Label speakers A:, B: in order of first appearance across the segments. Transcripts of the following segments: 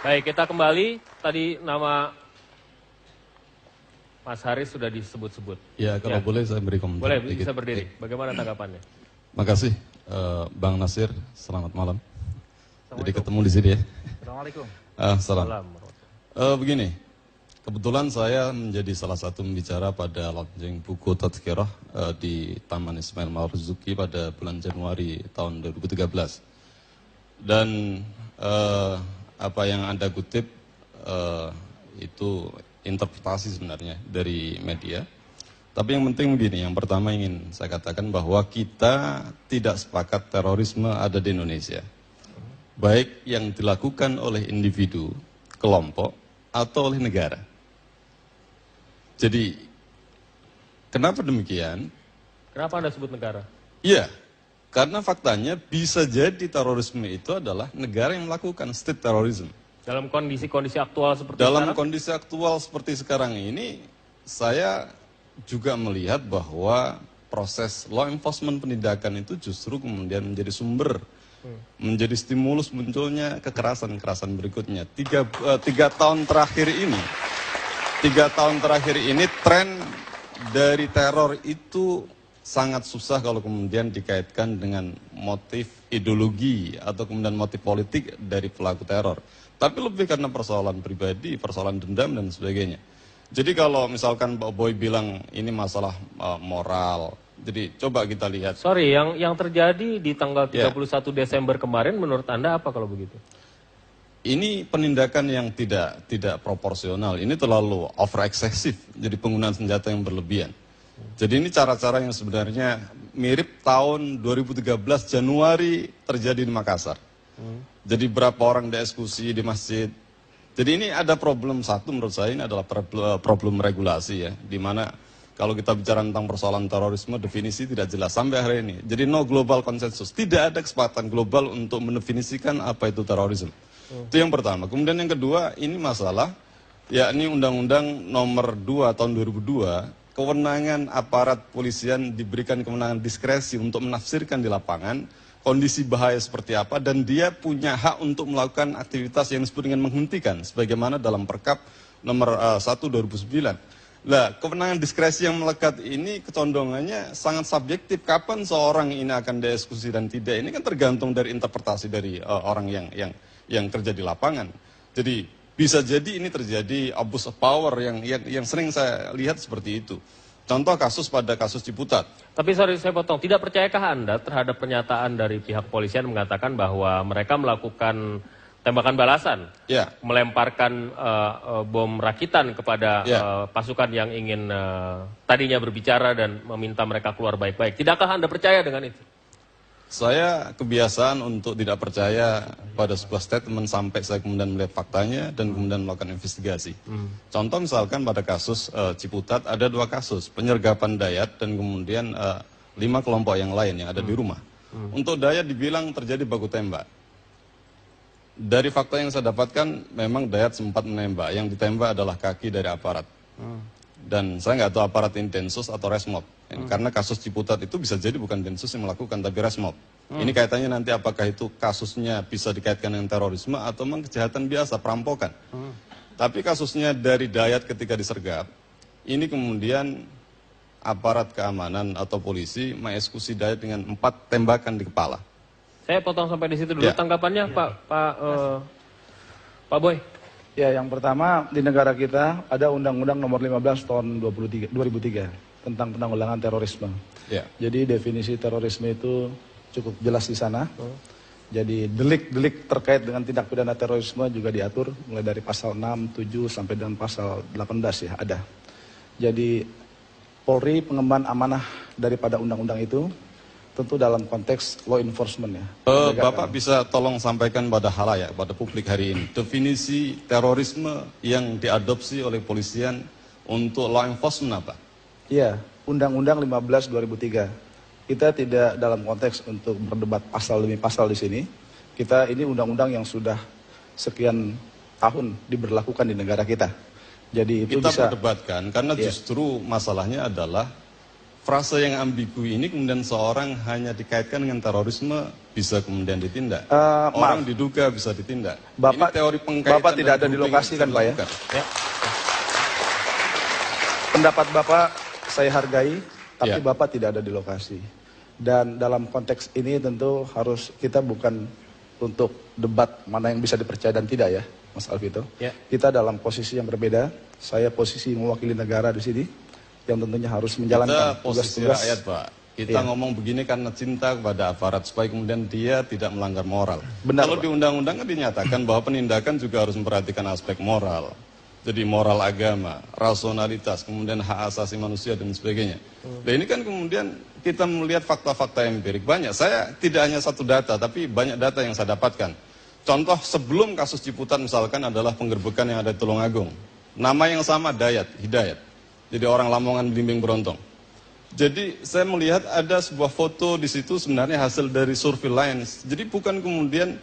A: Baik, kita kembali. Tadi nama Mas Haris sudah disebut-sebut.
B: Ya, kalau boleh saya beri komentar.
A: Boleh,
B: dikit.
A: bisa berdiri. Bagaimana tanggapannya?
B: Makasih, Bang Nasir. Selamat malam. Jadi ketemu di sini ya.
C: Assalamualaikum.
B: Salam.
A: Salam.
B: Begini, kebetulan saya menjadi salah satu pembicara pada launching buku Tadhkirah di Taman Ismail Marzuki pada bulan Januari tahun 2013. Dan apa yang Anda kutip itu interpretasi sebenarnya dari media. Tapi yang penting begini, yang pertama ingin saya katakan bahwa kita tidak sepakat terorisme ada di Indonesia. Baik yang dilakukan oleh individu, kelompok, atau oleh negara. Jadi, kenapa demikian?
A: Kenapa Anda sebut negara?
B: Iya, karena faktanya bisa jadi terorisme itu adalah negara yang melakukan state terrorism.
A: Dalam kondisi-kondisi aktual seperti
B: Dalam
A: sekarang?
B: kondisi aktual seperti sekarang ini, saya juga melihat bahwa proses law enforcement penindakan itu justru kemudian menjadi sumber, menjadi stimulus munculnya kekerasan-kekerasan berikutnya. Tiga tahun terakhir ini tren dari teror itu sangat susah kalau kemudian dikaitkan dengan motif ideologi atau kemudian motif politik dari pelaku teror. Tapi lebih karena persoalan pribadi, persoalan dendam dan sebagainya. Jadi kalau misalkan Pak Boy bilang ini masalah moral, jadi coba kita lihat.
A: Sorry, yang terjadi di tanggal 31 Desember kemarin menurut Anda apa kalau begitu?
B: Ini penindakan yang tidak proporsional, ini terlalu over excessive, jadi penggunaan senjata yang berlebihan. Jadi ini cara-cara yang sebenarnya mirip tahun 2013 Januari terjadi di Makassar. Jadi berapa orang dieksekusi di masjid. Jadi ini ada problem satu menurut saya, ini adalah problem regulasi ya. Dimana kalau kita bicara tentang persoalan terorisme, definisi tidak jelas sampai hari ini. Jadi no global consensus, tidak ada kesepakatan global untuk mendefinisikan apa itu terorisme. Itu yang pertama. Kemudian yang kedua, ini masalah, yakni Undang-Undang nomor 2 tahun 2002, kewenangan aparat polisian diberikan kewenangan diskresi untuk menafsirkan di lapangan kondisi bahaya seperti apa, dan dia punya hak untuk melakukan aktivitas yang disebut dengan menghentikan, sebagaimana dalam Perkap nomor 1 2009. Nah, kewenangan diskresi yang melekat ini kecondongannya sangat subjektif. Kapan seorang ini akan dieksekusi dan tidak, ini kan tergantung dari interpretasi dari orang yang kerja di lapangan. Jadi bisa jadi ini terjadi abuse of power yang sering saya lihat seperti itu. Contoh pada kasus Ciputat.
A: Tapi sorry saya potong, tidak percayakah Anda terhadap pernyataan dari pihak polisian mengatakan bahwa mereka melakukan tembakan balasan, melemparkan bom rakitan kepada pasukan yang ingin tadinya berbicara dan meminta mereka keluar baik-baik. Tidakkah Anda percaya dengan itu?
B: Saya kebiasaan untuk tidak percaya pada sebuah statement sampai saya kemudian melihat faktanya dan kemudian melakukan investigasi. Contoh misalkan pada kasus Ciputat ada 2 kasus, penyergapan Dayat dan kemudian 5 kelompok yang lain yang ada di rumah. Untuk Dayat dibilang terjadi baku tembak. Dari fakta yang saya dapatkan memang Dayat sempat menembak, yang ditembak adalah kaki dari aparat. Dan saya nggak tahu aparat ini Densus atau Resmob. Karena kasus Ciputat itu bisa jadi bukan Densus yang melakukan, tapi Resmob. Ini kaitannya nanti apakah itu kasusnya bisa dikaitkan dengan terorisme atau memang kejahatan biasa, perampokan. Tapi kasusnya dari Dayat ketika disergap, ini kemudian aparat keamanan atau polisi mengeksekusi Dayat dengan 4 tembakan di kepala.
A: Saya potong sampai di situ dulu. Tanggapannya Pak Boy.
C: Ya, yang pertama di negara kita ada Undang-Undang nomor 15 tahun 2003 tentang penanggulangan terorisme. Jadi definisi terorisme itu cukup jelas di sana. Jadi delik-delik terkait dengan tindak pidana terorisme juga diatur mulai dari pasal 6, 7 sampai dengan pasal 18 ya ada. Jadi Polri pengemban amanah daripada undang-undang itu tentu dalam konteks law enforcement ya.
B: Bapak bisa tolong sampaikan pada halayak, pada publik hari ini, definisi terorisme yang diadopsi oleh polisian untuk law enforcement apa?
C: Iya, Undang-Undang 15 2003. Kita tidak dalam konteks untuk berdebat pasal demi pasal di sini. Kita ini undang-undang yang sudah sekian tahun diberlakukan di negara kita. Jadi itu
B: kita
C: bisa
B: berdebatkan karena justru masalahnya adalah frase yang ambigu ini kemudian seorang hanya dikaitkan dengan terorisme bisa kemudian ditindak. Orang diduga bisa ditindak.
C: Bapak,
B: ini teori pengkaitan.
C: Bapak tidak ada di lokasi kan Pak ya? Ya. Pendapat Bapak saya hargai, tapi Bapak tidak ada di lokasi. Dan dalam konteks ini tentu harus kita bukan untuk debat mana yang bisa dipercaya dan tidak ya, Mas Alvito. Ya. Kita dalam posisi yang berbeda. Saya posisi mewakili negara di sini, yang tentunya harus menjalankan tugas-tugas
B: rakyat, Pak. Kita ngomong begini karena cinta kepada aparat supaya kemudian dia tidak melanggar moral.
C: Benar,
B: kalau Pak. Di undang-undang kan dinyatakan bahwa penindakan juga harus memperhatikan aspek moral. Jadi moral agama, rasionalitas, kemudian hak asasi manusia dan sebagainya. Nah ini kan kemudian kita melihat fakta-fakta empirik banyak. Saya tidak hanya satu data, tapi banyak data yang saya dapatkan. Contoh sebelum kasus Ciputat misalkan adalah penggerbekan yang ada di Tulungagung. Nama yang sama Hidayat. Jadi orang Lamongan Blimbing Berontong. Jadi saya melihat ada sebuah foto di situ sebenarnya hasil dari surveillance. Jadi bukan kemudian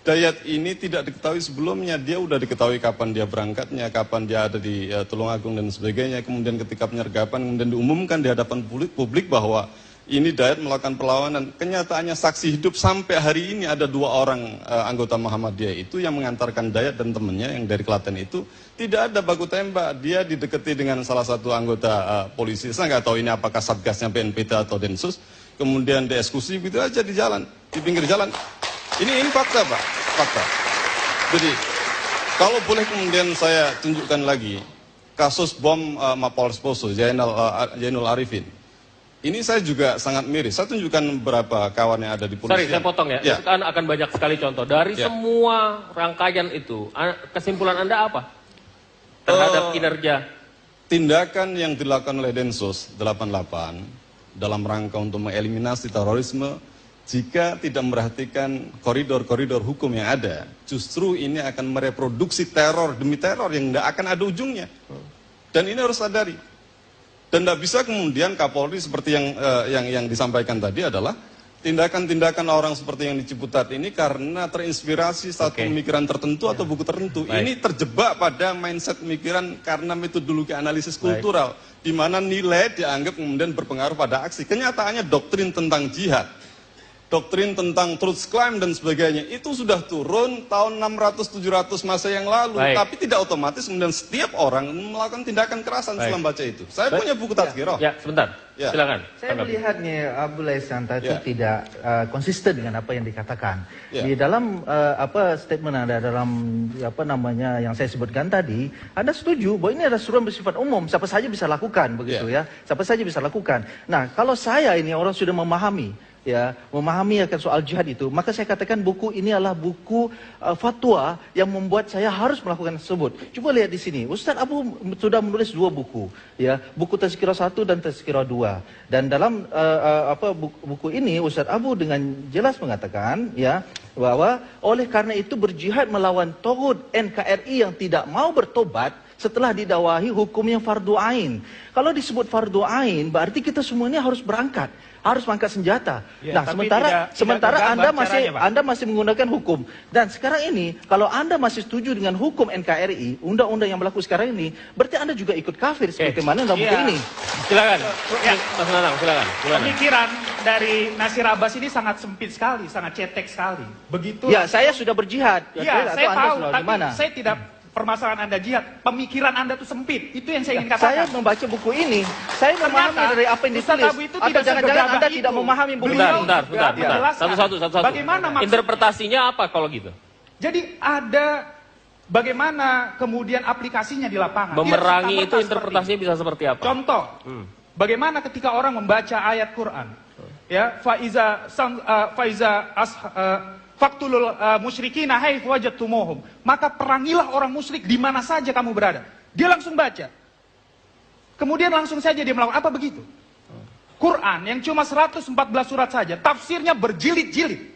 B: Hidayat ini tidak diketahui sebelumnya, dia udah diketahui kapan dia berangkatnya, kapan dia ada di Tulungagung dan sebagainya. Kemudian ketika penyergapan kemudian diumumkan di hadapan publik bahwa ini Hidayat melakukan perlawanan. Kenyataannya saksi hidup sampai hari ini ada 2 orang anggota Muhammadiyah itu yang mengantarkan Hidayat dan temannya yang dari Klaten itu. Tidak ada baku tembak, dia didekati dengan salah satu anggota polisi. Saya nggak tahu ini apakah satgasnya BNPT atau Densus. Kemudian dieksekusi gitu aja di jalan, di pinggir jalan. Ini fakta Pak, fakta. Jadi kalau boleh kemudian saya tunjukkan lagi kasus bom Mapolres Poso, Zainul Arifin. Ini saya juga sangat miris. Saya tunjukkan beberapa kawan yang ada di polisi.
A: Sorry, saya potong ya. Itu kan akan banyak sekali contoh. Dari semua rangkaian itu, kesimpulan Anda apa? Terhadap kinerja?
B: Tindakan yang dilakukan oleh Densus 88 dalam rangka untuk mengeliminasi terorisme, jika tidak memperhatikan koridor-koridor hukum yang ada, justru ini akan mereproduksi teror demi teror yang tidak akan ada ujungnya. Dan ini harus sadari. Dan tidak bisa kemudian Kapolri seperti yang disampaikan tadi adalah tindakan-tindakan orang seperti yang di Ciputat ini karena terinspirasi satu pemikiran tertentu atau buku tertentu. Ini terjebak pada mindset pemikiran karena metodologi analisis kultural, di mana nilai dianggap kemudian berpengaruh pada aksi. Kenyataannya doktrin tentang jihad, doktrin tentang truth claim dan sebagainya itu sudah turun tahun 600-700 masa yang lalu. Tapi tidak otomatis kemudian setiap orang melakukan tindakan kerasan setelah membaca itu. Saya punya buku tadhkirah.
A: Ya, sebentar. Silakan.
D: Saya melihatnya Abdullah Santa itu tidak konsisten dengan apa yang dikatakan. Di dalam statement Anda dalam yang saya sebutkan tadi, Anda setuju bahwa ini adalah seruan bersifat umum, siapa saja bisa lakukan begitu ya. Siapa saja bisa lakukan. Nah, kalau saya ini orang sudah memahami akan soal jihad itu, maka saya katakan buku ini adalah buku fatwa yang membuat saya harus melakukan tersebut. Coba lihat di sini, Ustaz Abu sudah menulis 2 buku, buku Tazkirah 1 dan Tazkirah 2. Dan dalam buku ini Ustaz Abu dengan jelas mengatakan bahwa oleh karena itu berjihad melawan togut NKRI yang tidak mau bertobat setelah didawahi hukum yang fardu ain. Kalau disebut fardu ain, berarti kita semuanya harus berangkat, harus mengangkat senjata. Nah, sementara Anda masih menggunakan hukum. Dan sekarang ini, kalau Anda masih setuju dengan hukum NKRI, undang-undang yang berlaku sekarang ini, berarti Anda juga ikut kafir seperti mana dalam buku ini.
A: Silakan. Mas Nanang, silakan.
E: Pemikiran dari Nasir Abbas ini sangat sempit sekali, sangat cetek sekali. Begitu.
D: Ya, saya sudah berjihad.
E: Iya, saya tahu, tapi saya tidak permasalahan Anda jihad, pemikiran Anda tuh sempit. Itu yang saya ingin katakan.
D: Saya membaca buku ini, saya memahami dari apa yang ditulis. Atau jangan-jangan Anda tidak memahami buku ini.
A: Bentar. Satu-satu.
E: Bagaimana maksud?
A: Interpretasinya apa kalau gitu?
E: Jadi ada bagaimana kemudian aplikasinya di lapangan.
A: Memerangi itu interpretasinya bisa seperti apa?
E: Contoh, bagaimana ketika orang membaca ayat Quran, Faktulul musyrikin haitsu wajadtumuhum. Maka perangilah orang musyrik di mana saja kamu berada. Dia langsung baca. Kemudian langsung saja dia melakukan apa begitu? Quran yang cuma 114 surat saja, tafsirnya berjilid-jilid.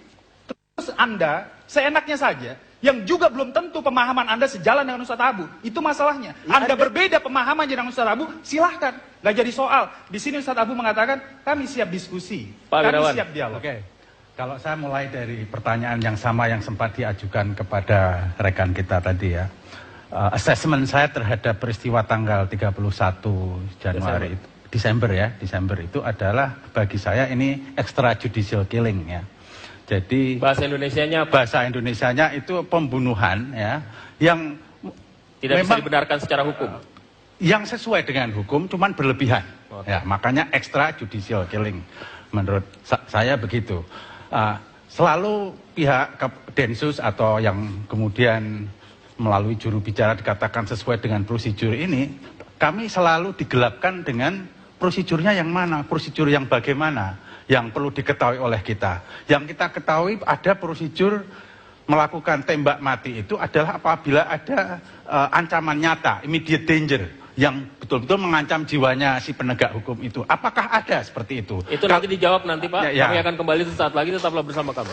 E: Terus Anda seenaknya saja yang juga belum tentu pemahaman Anda sejalan dengan Ustaz Abu. Itu masalahnya. Anda berbeda pemahaman dengan Ustaz Abu, silahkan. Nggak jadi soal. Di sini Ustaz Abu mengatakan, kami siap diskusi. Kami siap dialog.
F: Kalau saya mulai dari pertanyaan yang sama yang sempat diajukan kepada rekan kita tadi ya. Assessment saya terhadap peristiwa tanggal 31 Januari itu. Desember itu adalah bagi saya ini extrajudicial killing ya. Jadi
A: bahasa Indonesianya apa?
F: Bahasa Indonesianya itu pembunuhan ya yang
A: tidak bisa dibenarkan secara hukum.
F: Yang sesuai dengan hukum cuman berlebihan. Ya, makanya extrajudicial killing menurut saya begitu. Selalu pihak Densus atau yang kemudian melalui juru bicara dikatakan sesuai dengan prosedur ini, kami selalu digelapkan dengan prosedurnya yang mana, prosedur yang bagaimana, yang perlu diketahui oleh kita. Yang kita ketahui ada prosedur melakukan tembak mati itu adalah apabila ada ancaman nyata, immediate danger, yang betul-betul mengancam jiwanya si penegak hukum itu. Apakah ada seperti itu?
A: Itu nanti dijawab nanti Pak, kami akan kembali sesaat lagi, tetaplah bersama kami.